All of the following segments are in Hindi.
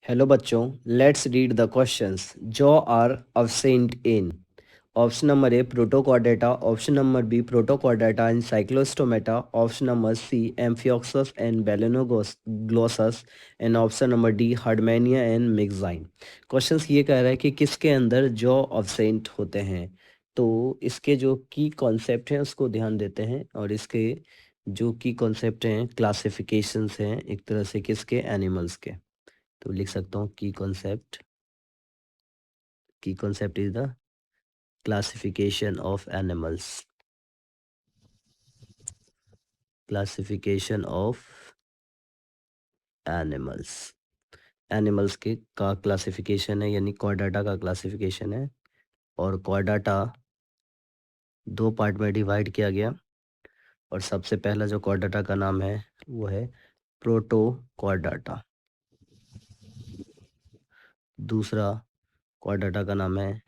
हेलो बच्चों, लेट्स रीड द क्वेश्चंस जो are absent in. Option number A protochordata, option number B protochordata and cyclostomata, option number C amphioxus and balanoglossus and option number D herdmania and myxine. Questions ये कह रहा है कि किसके अंदर जॉ ऑब्सेंट होते हैं। तो इसके जो की कॉन्सेप्ट हैं उसको ध्यान देते हैं, और इसके जो की कॉन्सेप्ट हैं क्लासिफिकेशंस हैं एक तरह से किसके, एनिमल्स के। तो लिख सकता हूँ की concept is the classification of animals. Classification of animals. Animals के का क्लासिफिकेशन है, यानी कॉर्डाटा का क्लासिफिकेशन है। और कॉर्डाटा दो पार्ट में डिवाइड किया गया। और सबसे पहला जो कॉर्डाटा का नाम है वो है प्रोटोकॉर्डाटा। दूसरा कॉर्डाटा का नाम है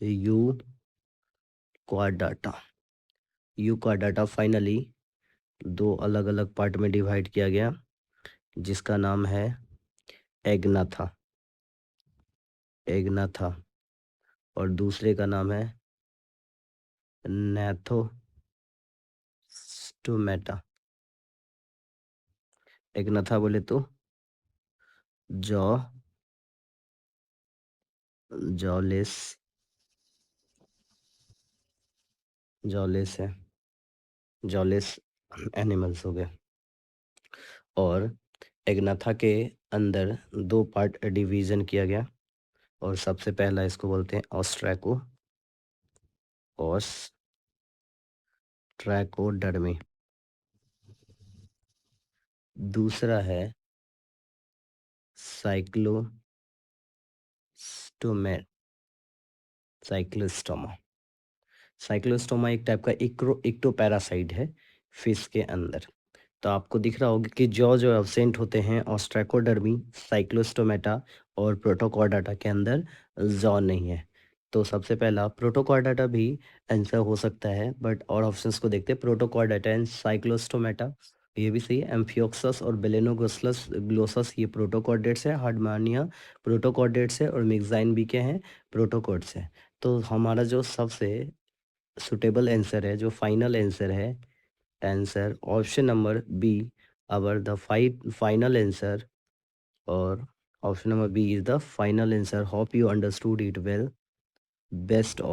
you Chordata. You Chordata finally दो अलग अलग पार्ट में डिवाइड किया गया, जिसका नाम है एग्नाथा। एग्नाथा। और दूसरे का नाम है नैथोस्टोमेटा। एग्नाथा बोले तो जॉ जॉलेस जॉलेस है, जॉलेस एनिमल्स हो गए। और एग्नाथा के अंदर दो पार्ट डिवीजन किया गया। और सबसे पहला इसको बोलते हैं ऑस्ट्रैकोडर्मी। दूसरा है साइक्लोस्टोमे साइक्लोस्टोमा। साइक्लोस्टोमा एक टाइप का इक्टोपैरासाइट है फिश के अंदर। तो आपको दिख रहा होगा कि जो एब्सेंट होते हैं ऑस्ट्रैकोडर्मी, साइक्लोस्टोमेटा और प्रोटोकॉर्डाटा के अंदर जॉ नहीं है। तो सबसे पहला प्रोटोकॉर्डाटा भी आंसर हो सकता है, बट और ऑप्शंस को देखते हैं। प्रोटोकॉर्डाटा एंड साइक्लोस्टोमेटा ये भी सही है। एम्फियोक्सस और बेलेनोग्लोसस ग्लोसस ये प्रोटोकॉर्डेट्स है। हार्डमानिया प्रोटोकॉर्डेट्स है। और मिक्साइन भी क्या है, प्रोटोकॉर्ड्स है। तो हमारा जो सबसे सुटेबल आंसर है, जो फाइनल आंसर है, answer option number B our the final answer. और option number B is the final answer. Hope you understood it well. Best of